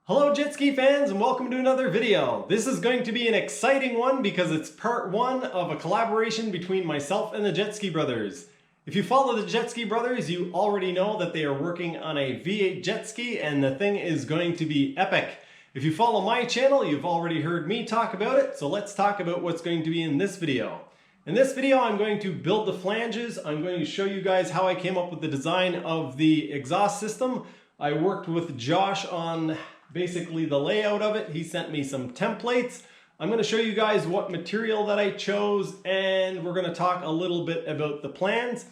Hello jet ski fans and welcome to another video. This is going to be an exciting one because it's part one of a collaboration between myself and the Jet Ski Brothers. If you follow the Jet Ski Brothers, you already know that they are working on a V8 jet ski and the thing is going to be epic. If you follow my channel, you've already heard me talk about it, so let's talk about what's going to be in this video. In this video, I'm going to build the flanges. I'm going to show you guys how I came up with the design of the exhaust system. I worked with Josh on basically the layout of it. He sent me some templates. I'm going to show you guys what material that I chose, and we're going to talk a little bit about the plans.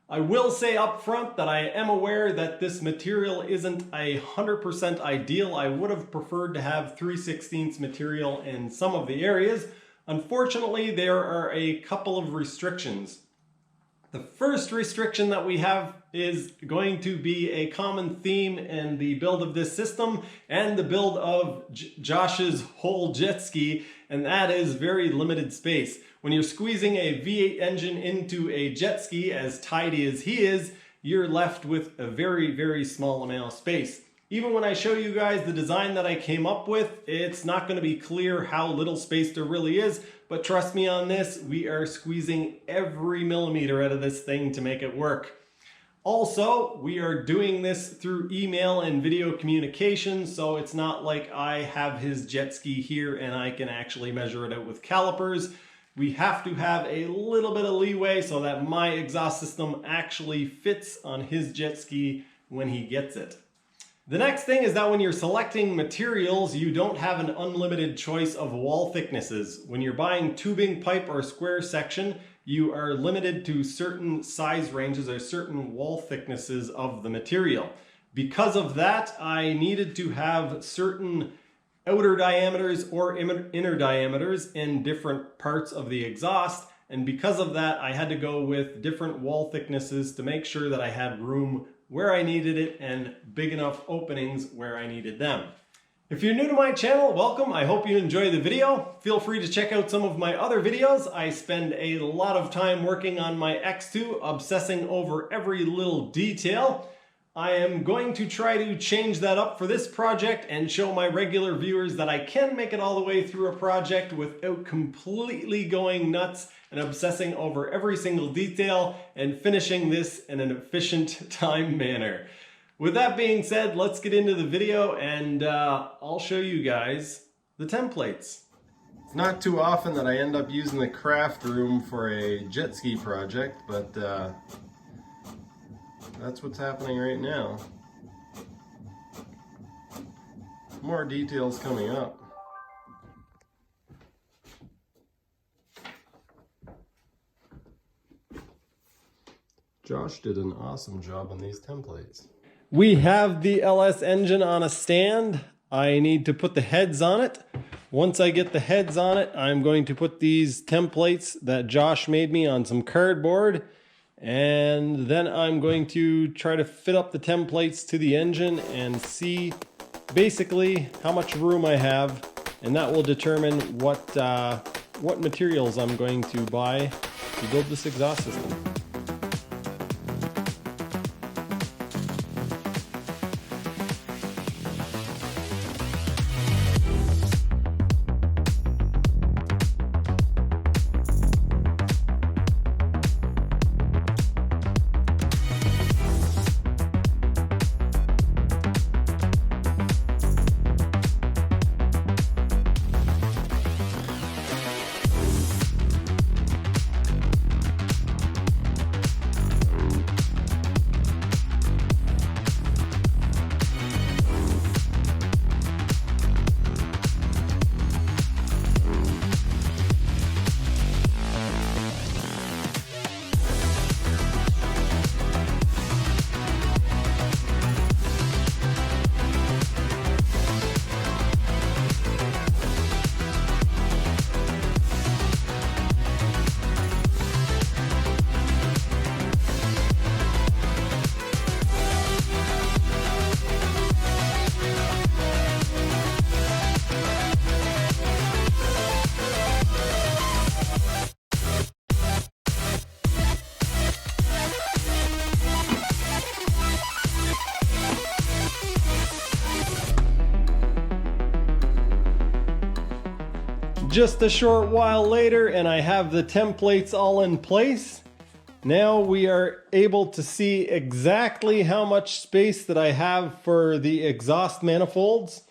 I will say up front that I am aware that this material isn't 100% ideal. I would have preferred to have 3/16 material in some of the areas. Unfortunately, there are a couple of restrictions. The first restriction that we have is going to be a common theme in the build of this system and the build of Josh's whole jet ski, and that is very limited space. When you're squeezing a V8 engine into a jet ski as tidy as he is, you're left with a very, very small amount of space. Even when I show you guys the design that I came up with, it's not going to be clear how little space there really is, but trust me on this, we are squeezing every millimeter out of this thing to make it work. Also, we are doing this through email and video communication, so it's not like I have his jet ski here and I can actually measure it out with calipers. We have to have a little bit of leeway so that my exhaust system actually fits on his jet ski when he gets it. The next thing is that when you're selecting materials, you don't have an unlimited choice of wall thicknesses. When you're buying tubing, pipe, or square section, you are limited to certain size ranges or certain wall thicknesses of the material. Because of that, I needed to have certain outer diameters or inner diameters in different parts of the exhaust. And because of that, I had to go with different wall thicknesses to make sure that I had room where I needed it and big enough openings where I needed them. If you're new to my channel, welcome. I hope you enjoy the video. Feel free to check out some of my other videos. I spend a lot of time working on my X2, obsessing over every little detail. I am going to try to change that up for this project and show my regular viewers that I can make it all the way through a project without completely going nuts and obsessing over every single detail and finishing this in an efficient time manner. With that being said, let's get into the video and I'll show you guys the templates. It's not too often that I end up using the craft room for a jet ski project, but that's what's happening right now. More details coming up. Josh did an awesome job on these templates. We have the LS engine on a stand. I need to put the heads on it. Once I get the heads on it, I'm going to put these templates that Josh made me on some cardboard. And then I'm going to try to fit up the templates to the engine and see basically how much room I have. And that will determine what materials I'm going to buy to build this exhaust system. Just a short while later and I have the templates all in place. Now we are able to see exactly how much space that I have for the exhaust manifolds.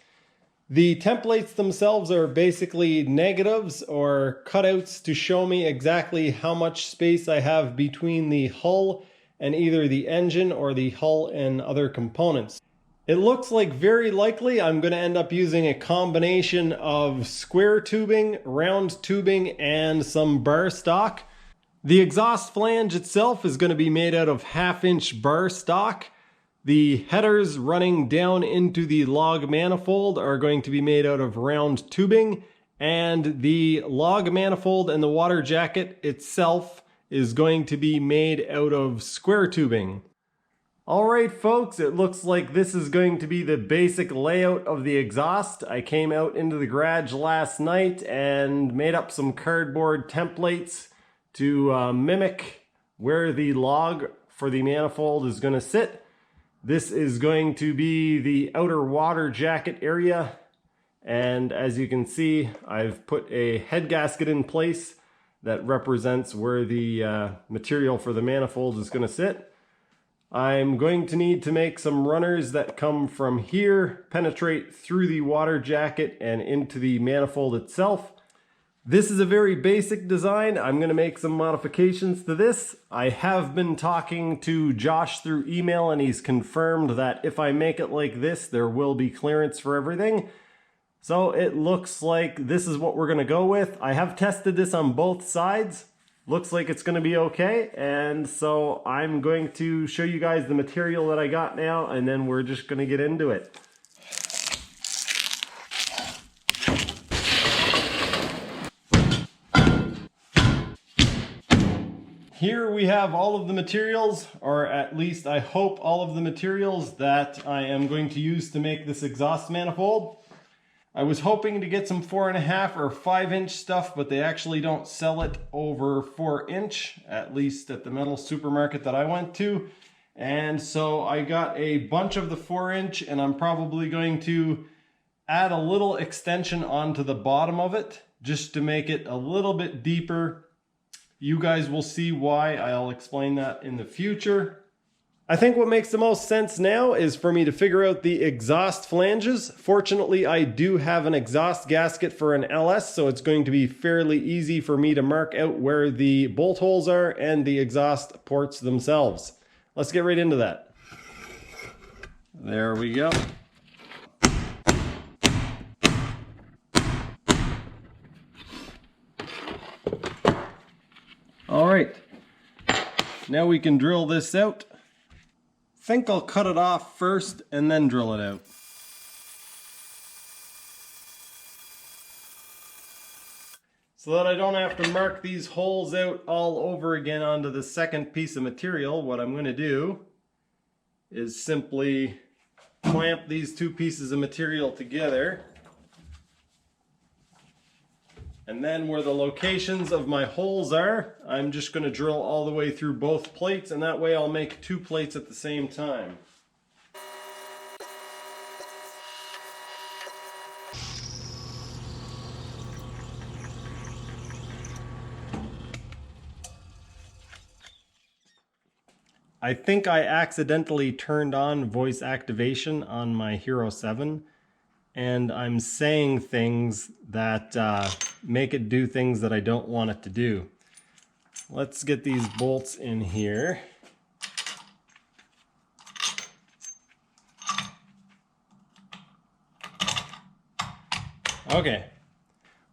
The templates themselves are basically negatives or cutouts to show me exactly how much space I have between the hull and either the engine or the hull and other components. It looks like very likely I'm going to end up using a combination of square tubing, round tubing, and some bar stock. The exhaust flange itself is going to be made out of 1/2-inch bar stock. The headers running down into the log manifold are going to be made out of round tubing, and the log manifold and the water jacket itself is going to be made out of square tubing. Alright folks, it looks like this is going to be the basic layout of the exhaust. I came out into the garage last night and made up some cardboard templates to mimic where the log for the manifold is going to sit. This is going to be the outer water jacket area, and as you can see, I've put a head gasket in place that represents where the material for the manifold is going to sit. I'm going to need to make some runners that come from here, penetrate through the water jacket and into the manifold itself. This is a very basic design. I'm going to make some modifications to this. I have been talking to Josh through email and he's confirmed that if I make it like this, there will be clearance for everything. So it looks like this is what we're going to go with. I have tested this on both sides. Looks like it's going to be okay, and so I'm going to show you guys the material that I got now, and then we're just going to get into it. Here we have all of the materials, or at least I hope all of the materials that I am going to use to make this exhaust manifold. I was hoping to get some 4.5 or 5-inch stuff, but they actually don't sell it over 4-inch, at least at the metal supermarket that I went to. And so I got a bunch of the 4-inch, and I'm probably going to add a little extension onto the bottom of it, just to make it a little bit deeper. You guys will see why. I'll explain that in the future. I think what makes the most sense now is for me to figure out the exhaust flanges. Fortunately, I do have an exhaust gasket for an LS, so it's going to be fairly easy for me to mark out where the bolt holes are and the exhaust ports themselves. Let's get right into that. There we go. All right, now we can drill this out. I think I'll cut it off first and then drill it out. So that I don't have to mark these holes out all over again onto the second piece of material, what I'm going to do is simply clamp these two pieces of material together. And then where the locations of my holes are, I'm just going to drill all the way through both plates, and that way I'll make 2 plates at the same time. I think I accidentally turned on voice activation on my Hero 7. And I'm saying things that make it do things that I don't want it to do. Let's get these bolts in here. Okay.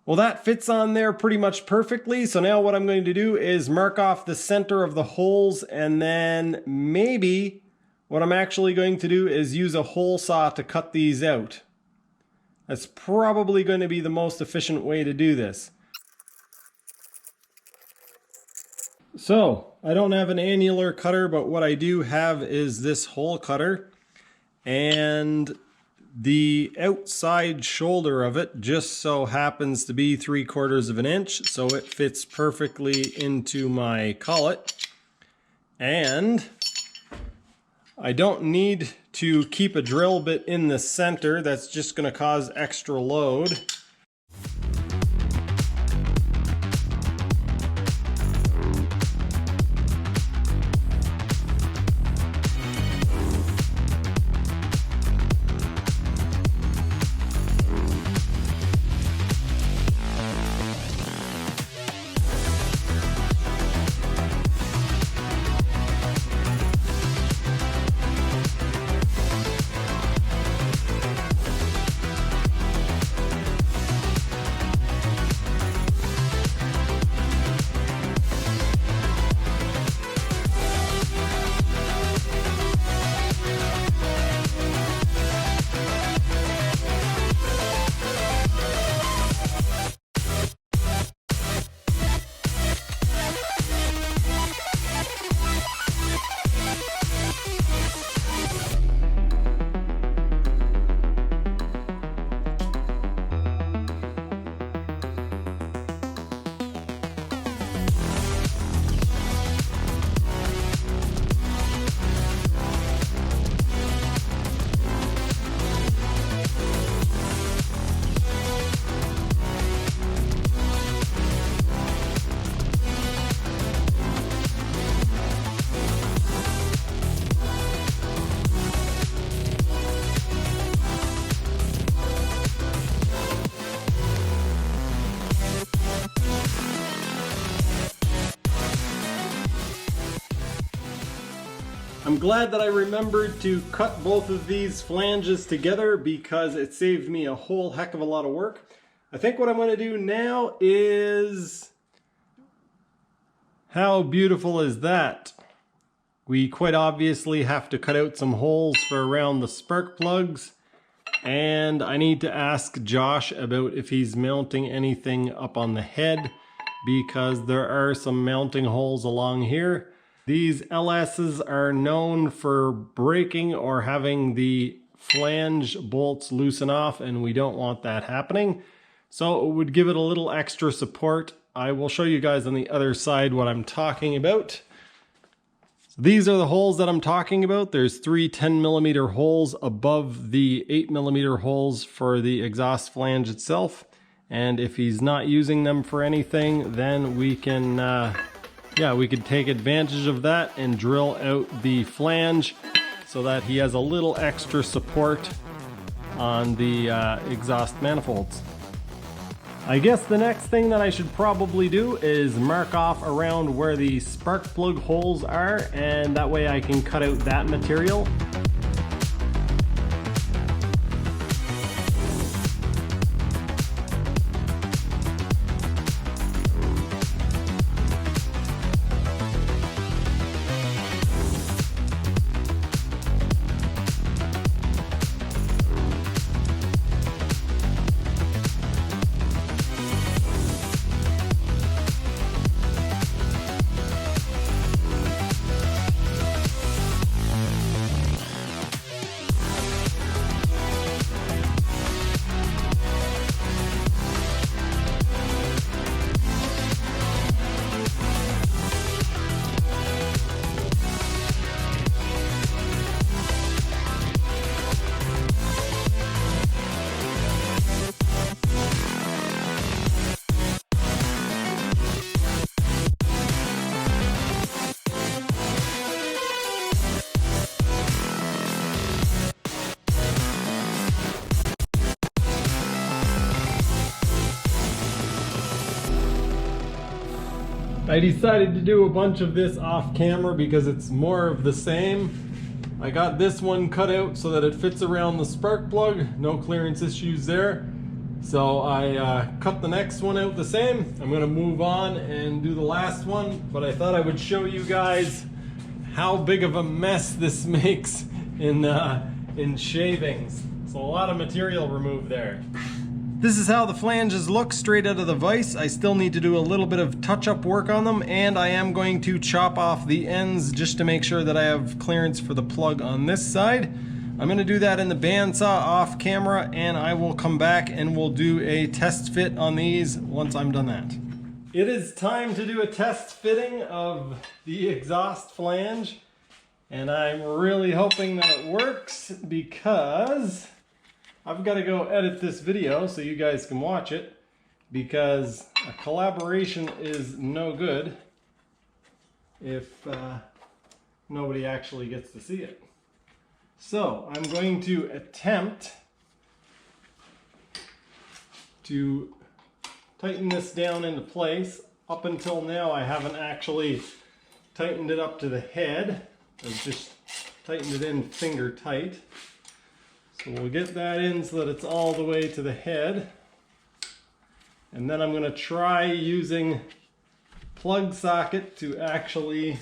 Well, that fits on there pretty much perfectly. So now what I'm going to do is mark off the center of the holes, and then maybe what I'm actually going to do is use a hole saw to cut these out. That's probably going to be the most efficient way to do this. So, I don't have an annular cutter, but what I do have is this hole cutter. And the outside shoulder of it just so happens to be 3/4 of an inch, so it fits perfectly into my collet. And I don't need to keep a drill bit in the center. That's just going to cause extra load. I'm glad that I remembered to cut both of these flanges together because it saved me a whole heck of a lot of work. I think what I'm going to do now is... How beautiful is that? We quite obviously have to cut out some holes for around the spark plugs. And I need to ask Josh about if he's mounting anything up on the head, because there are some mounting holes along here. These LSs are known for breaking or having the flange bolts loosen off, and we don't want that happening. So it would give it a little extra support. I will show you guys on the other side what I'm talking about. So these are the holes that I'm talking about. There's 3 10mm holes above the 8mm holes for the exhaust flange itself. And if he's not using them for anything, then we can we could take advantage of that and drill out the flange so that he has a little extra support on the exhaust manifolds. I guess the next thing that I should probably do is mark off around where the spark plug holes are, and that way I can cut out that material. I decided to do a bunch of this off camera because it's more of the same. I got this one cut out so that it fits around the spark plug, no clearance issues there. So I cut the next one out the same. I'm going to move on and do the last one, but I thought I would show you guys how big of a mess this makes in shavings. So a lot of material removed there. This is how the flanges look straight out of the vise. I still need to do a little bit of touch-up work on them, and I am going to chop off the ends just to make sure that I have clearance for the plug on this side. I'm going to do that in the bandsaw off camera, and I will come back and we'll do a test fit on these once I'm done that. It is time to do a test fitting of the exhaust flange, and I'm really hoping that it works because I've got to go edit this video so you guys can watch it, because a collaboration is no good if nobody actually gets to see it. So I'm going to attempt to tighten this down into place. Up until now I haven't actually tightened it up to the head. I've just tightened it in finger tight. So we'll get that in so that it's all the way to the head. And then I'm going to try using plug socket to actually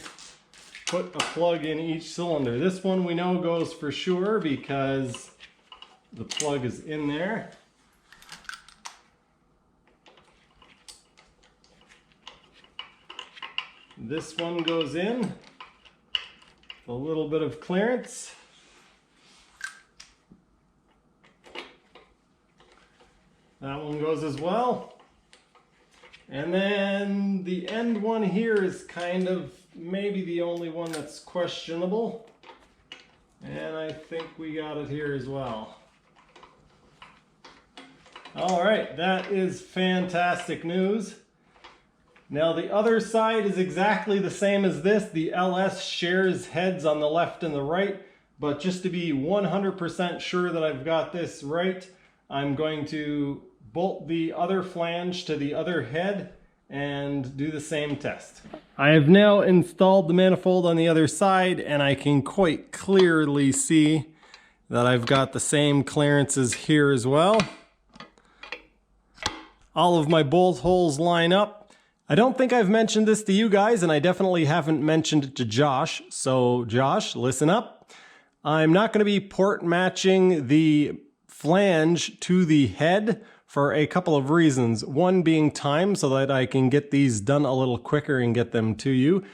put a plug in each cylinder. This one we know goes for sure because the plug is in there. This one goes in, a little bit of clearance. That one goes as well. And then the end one here is kind of maybe the only one that's questionable. And I think we got it here as well. All right, that is fantastic news. Now the other side is exactly the same as this. The LS shares heads on the left and the right, but just to be 100% sure that I've got this right, I'm going to bolt the other flange to the other head and do the same test. I have now installed the manifold on the other side, and I can quite clearly see that I've got the same clearances here as well. All of my bolt holes line up. I don't think I've mentioned this to you guys, and I definitely haven't mentioned it to Josh. So Josh, listen up. I'm not going to be port matching the flange to the head for a couple of reasons. One being time, so that I can get these done a little quicker and get them to you.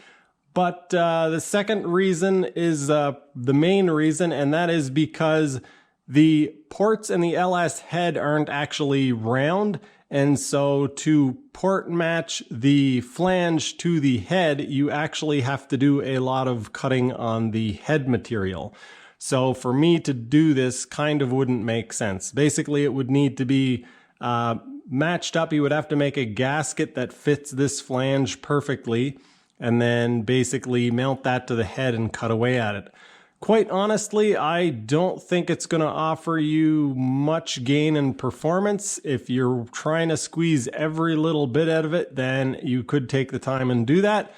But the second reason is the main reason, and that is because the ports in the LS head aren't actually round. And so to port match the flange to the head, you actually have to do a lot of cutting on the head material. So for me to do this kind of wouldn't make sense. Basically, it would need to be matched up. You would have to make a gasket that fits this flange perfectly, and then basically mount that to the head and cut away at it. Quite honestly, I don't think it's going to offer you much gain in performance. If you're trying to squeeze every little bit out of it, then you could take the time and do that.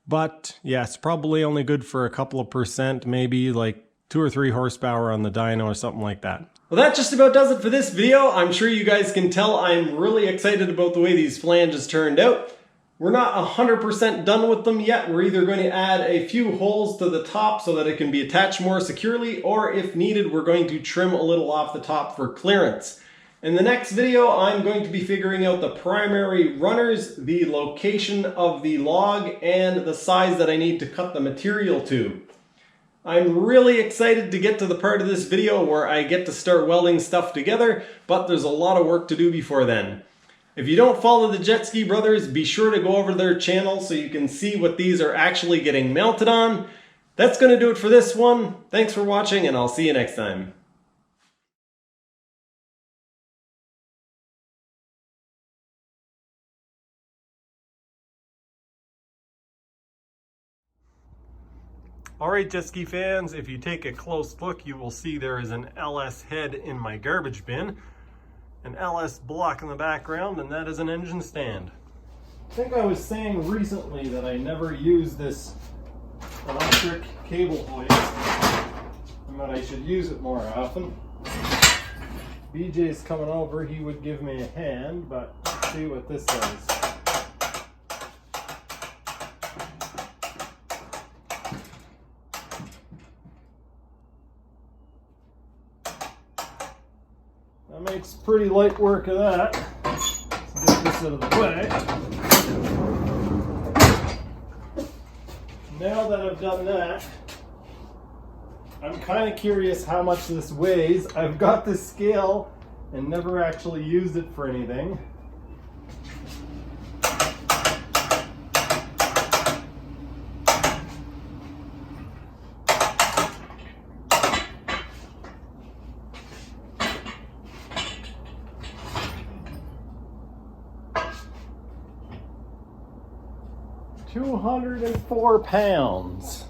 But yeah, it's probably only good for a couple of percent, maybe like 2 or 3 horsepower on the dyno or something like that. Well, that just about does it for this video. I'm sure you guys can tell I'm really excited about the way these flanges turned out. We're not 100% done with them yet. We're either going to add a few holes to the top so that it can be attached more securely, or if needed, we're going to trim a little off the top for clearance. In the next video, I'm going to be figuring out the primary runners, the location of the log, and the size that I need to cut the material to. I'm really excited to get to the part of this video where I get to start welding stuff together, but there's a lot of work to do before then. If you don't follow the Jet Ski Brothers, be sure to go over to their channel so you can see what these are actually getting mounted on. That's going to do it for this one. Thanks for watching, and I'll see you next time. Alright, jet ski fans, if you take a close look, you will see there is an LS head in my garbage bin. An LS block in the background, and that is an engine stand. I think I was saying recently that I never use this electric cable hoist, and that I should use it more often. BJ's coming over, he would give me a hand, but let's see what this says. That makes pretty light work of that. Let's get this out of the way. Now that I've done that, I'm kind of curious how much this weighs. I've got this scale and never actually used it for anything. £204.